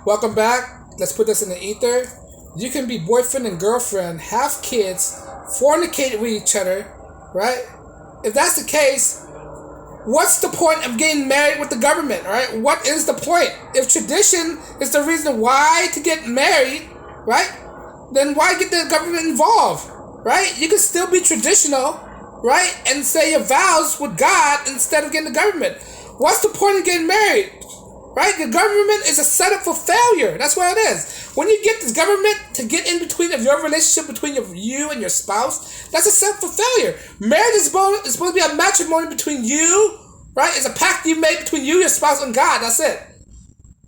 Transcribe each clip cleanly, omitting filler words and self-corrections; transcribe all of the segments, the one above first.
Welcome back. Let's put this in the ether. You can be boyfriend and girlfriend, have kids, fornicate with each other, right? If that's the case, what's the point of getting married with the government, right? What is the point? If tradition is the reason why to get married, right? Then why get the government involved, right? You can still be traditional, right? And say your vows with God instead of getting the government. What's the point of getting married? Right? The government is a setup for failure. That's what it is. When you get this government to get in between of your relationship between you and your spouse, that's a setup for failure. Marriage is supposed to be a matrimony between you, right? It's a pact you made between you, your spouse, and God. That's it.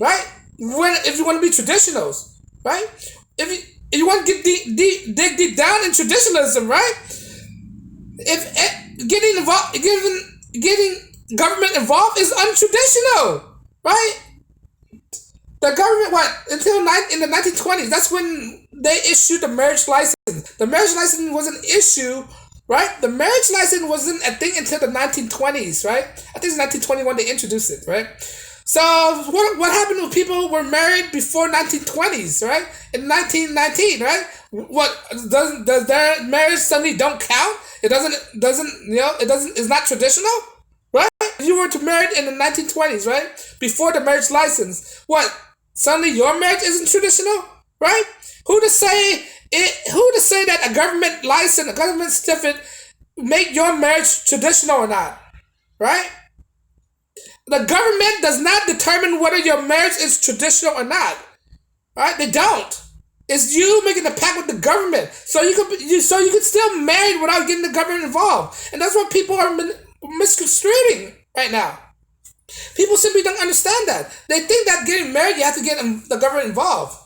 Right? If you want to be traditionals, right? If you want to get dig deep down in traditionalism, right? If getting government involved is untraditional. Right? The government, in the 1920s, that's when they issued the marriage license. The marriage license was an issue, right? The marriage license wasn't a thing until the 1920s, right? I think it's 1921 they introduced it, right? So what happened when people were married before 1920s, right? In 1919, right? What does their marriage suddenly don't count? It doesn't it's not traditional? Right? If you were to marry in the 1920s, right? Before the marriage license, what? Suddenly your marriage isn't traditional? Right? Who to say that a government license, a government certificate make your marriage traditional or not? Right? The government does not determine whether your marriage is traditional or not. Right? They don't. It's you making a pact with the government. So you could still marry without getting the government involved. And that's what people are misconstruing right now. People simply don't understand that. They think that getting married, you have to get the government involved,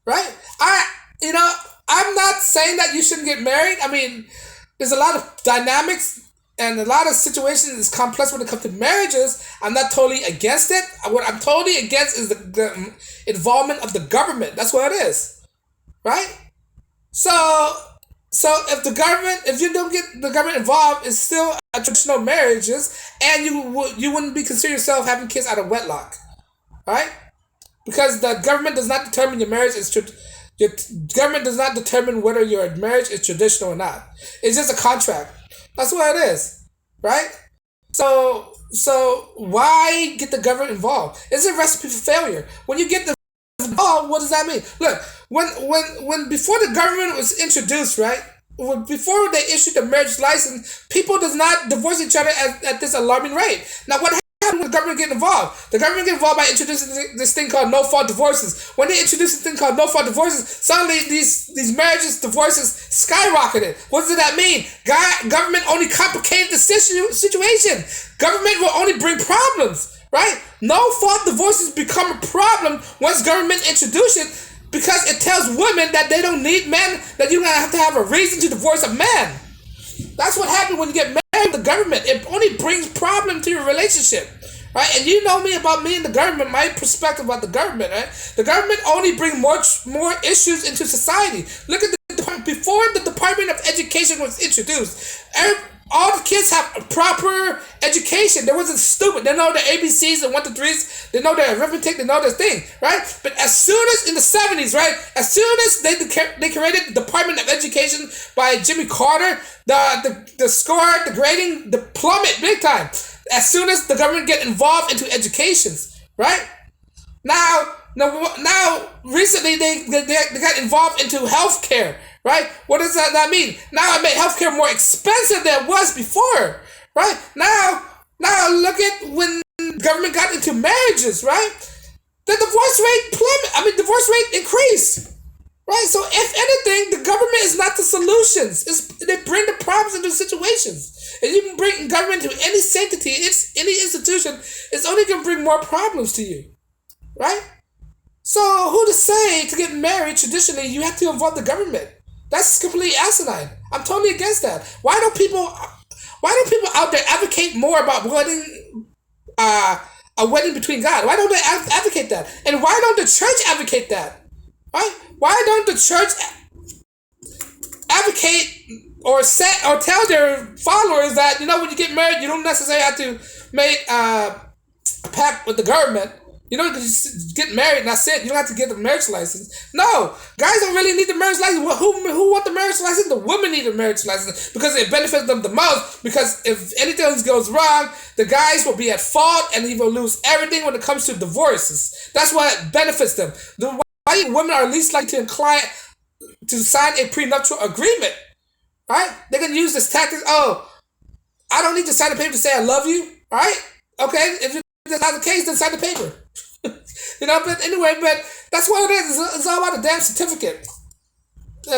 right? I'm not saying that you shouldn't get married. I mean, there's a lot of dynamics and a lot of situations is complex when it comes to marriages. I'm not totally against it. What I'm totally against is the involvement of the government. That's what it is, right? So if you don't get the government involved, it's still a traditional marriages, and you wouldn't be consider yourself having kids out of wedlock, right? Because the government does not determine your marriage is your government does not determine whether your marriage is traditional or not. It's just a contract. That's what it is, right? So why get the government involved? It's a recipe for failure. When you get the what does that mean? Look, when before the government was introduced, right? Before they issued the marriage license, people does not divorce each other at this alarming rate. Now, what happened when the government get involved? The government get involved by introducing this thing called no-fault divorces. When they introduced this thing called no-fault divorces, suddenly these marriages, divorces skyrocketed. What does that mean? Government only complicated the situation. Government will only bring problems. Right? No-fault divorces become a problem once government introduce it because it tells women that they don't need men, that you're going to have a reason to divorce a man. That's what happens when you get married with the government. It only brings problem to your relationship. Right? And you know about me and the government, my perspective about the government, right? The government only brings more issues into society. Look at before the Department of Education was introduced, all the kids have a proper education. They wasn't stupid. They know the ABCs and 1 to 3s. They know their arithmetic. They know their thing, right? But as soon as in the 70s, right? As soon as they created the Department of Education by Jimmy Carter, the score, the grading, the plummet big time. As soon as the government get involved into educations, right? Now recently they got involved into healthcare. Right? What does that mean? Now it made healthcare more expensive than it was before. Right? Now look at when government got into marriages, right? The divorce rate increased. Right? So if anything, the government is not the solutions. They bring the problems into situations. If you can bring government to any sanctity, any institution, it's only gonna bring more problems to you. Right? So who to say to get married traditionally you have to involve the government? That's completely asinine. I'm totally against that. Why don't people out there advocate more about a wedding between God? Why don't they advocate that? And why don't the church advocate that? Right? Why don't the church advocate or tell their followers that when you get married you don't necessarily have to make a pact with the government, You don't just get married and that's it. You don't have to get the marriage license. No, guys don't really need the marriage license. Well, who want the marriage license? The women need the marriage license because it benefits them the most. Because if anything goes wrong, the guys will be at fault and he will lose everything when it comes to divorces. That's what benefits them. The white women are least likely to incline to sign a prenuptial agreement. Right? They can use this tactic. Oh, I don't need to sign a paper to say I love you. Right? Okay, if that's not the case, then sign the paper. But anyway, but that's what it is. It's all about a damn certificate.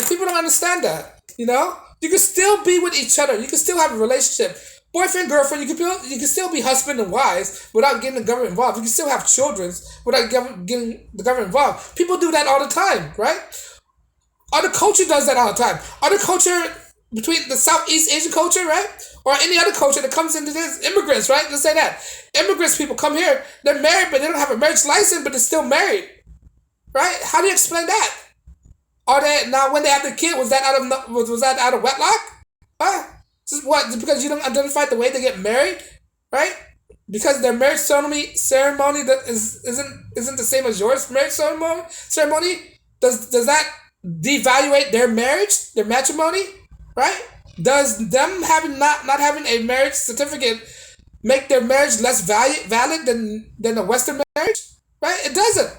People don't understand that. You can still be with each other. You can still have a relationship, boyfriend, girlfriend. You can still be husband and wives without getting the government involved. You can still have children without getting the government involved. People do that all the time, right? Other culture does that all the time. Other culture between the Southeast Asian culture, right? Or any other culture that comes into this, immigrants, right? Let's say that. Immigrants, people come here, they're married, but they don't have a marriage license, but they're still married. Right? How do you explain that? Are they now when they have the kid, was that out of wedlock? Huh? Just what? Just because you don't identify the way they get married? Right? Because their marriage ceremony that isn't the same as yours marriage ceremony? Does that devaluate their marriage, their matrimony? Right? Does them not having a marriage certificate make their marriage less valid than a Western marriage? Right? It doesn't.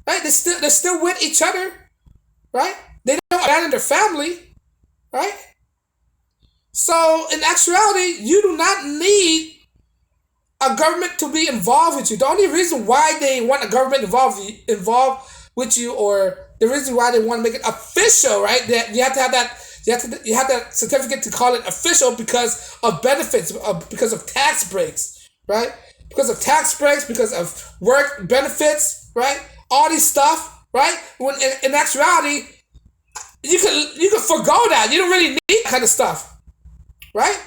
Right? They're still with each other. Right? They don't abandon their family. Right? So in actuality, you do not need a government to be involved with you. The only reason why they want a government involved with you, or the reason why they want to make it official, right? That you have to have that. You have that certificate to call it official because of benefits, because of tax breaks, right? Because of tax breaks, because of work benefits, right? All these stuff, right? When in actuality, you can forgo that. You don't really need that kind of stuff, right?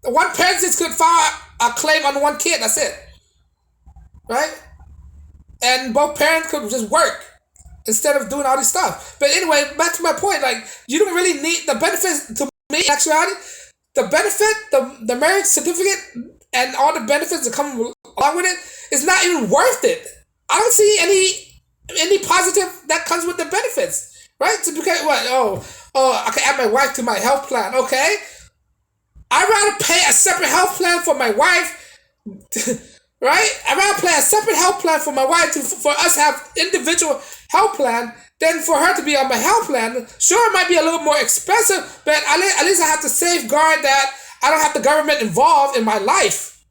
One parent just could file a claim on one kid. That's it, right? And both parents could just work instead of doing all this stuff. But anyway, back to my point, like, you don't really need the benefits. To me, in actuality, the benefit, the marriage certificate and all the benefits that come along with it is not even worth it. I don't see any positive that comes with the benefits, right? So because what? I can add my wife to my health plan. Okay, I'd rather pay a separate health plan for my wife. Right? I'd rather pay a separate health plan for my wife for us to have individual health plan than for her to be on my health plan. Sure, it might be a little more expensive, but at least I have to safeguard that I don't have the government involved in my life.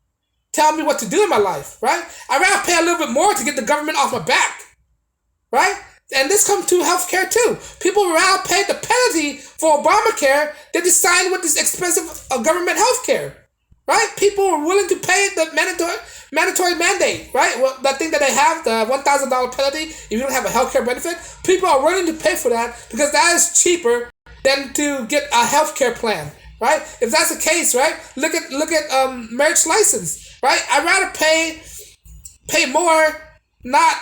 Tell me what to do in my life, right? I'd rather pay a little bit more to get the government off my back, right? And this comes to healthcare too. People would rather pay the penalty for Obamacare than to sign with this expensive government healthcare. Right? People are willing to pay the mandatory mandate, right? Well, that thing that they have, the $1,000 penalty if you don't have a healthcare benefit. People are willing to pay for that because that is cheaper than to get a healthcare plan, right? If that's the case, right? Look at marriage license, right? I'd rather pay more, not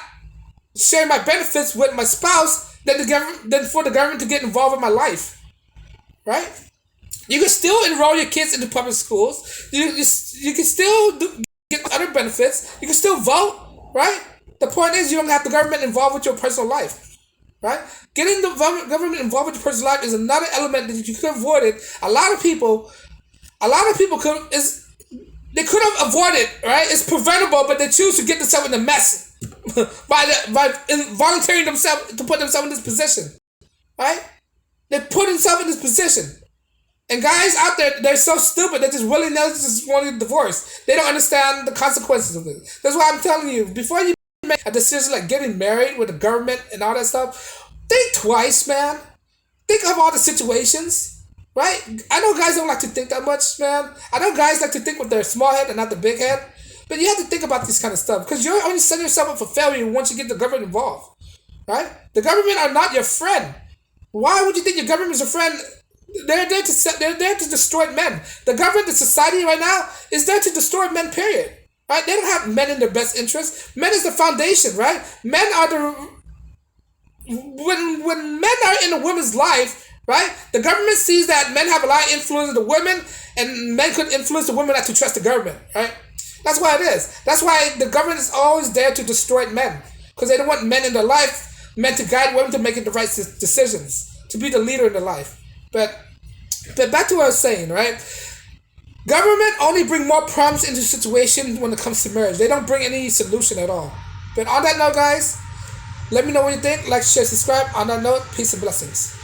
share my benefits with my spouse than for the government to get involved in my life, right? You can still enroll your kids into public schools. You can still get other benefits. You can still vote, right? The point is you don't have the government involved with your personal life, right? Getting the government involved with your personal life is another element that you could avoid it. A lot of people they could have avoided, right? It's preventable, but they choose to get themselves in a mess by volunteering themselves to put themselves in this position, right? They put themselves in this position. And guys out there, they're so stupid, they're just willy-nilly just wanting a divorce. They don't understand the consequences of it. That's why I'm telling you, before you make a decision like getting married with the government and all that stuff, think twice, man. Think of all the situations, right? I know guys don't like to think that much, man. I know guys like to think with their small head and not the big head. But you have to think about this kind of stuff because you're only setting yourself up for failure once you get the government involved, right? The government are not your friend. Why would you think your government is a friend? They're there to destroy men. The government, the society right now is there to destroy men, period. Right? They don't have men in their best interest. Men is the foundation, right? Men are when men are in a woman's life, right? The government sees that men have a lot of influence on the women and men could influence the women not to trust the government, right? That's why it is. That's why the government is always there to destroy men. Because they don't want men in their life, men to guide women to making the right decisions, to be the leader in their life. But back to what I was saying, right? Government only bring more problems into situations when it comes to marriage. They don't bring any solution at all. But on that note, guys, let me know what you think. Like, share, subscribe. On that note, peace and blessings.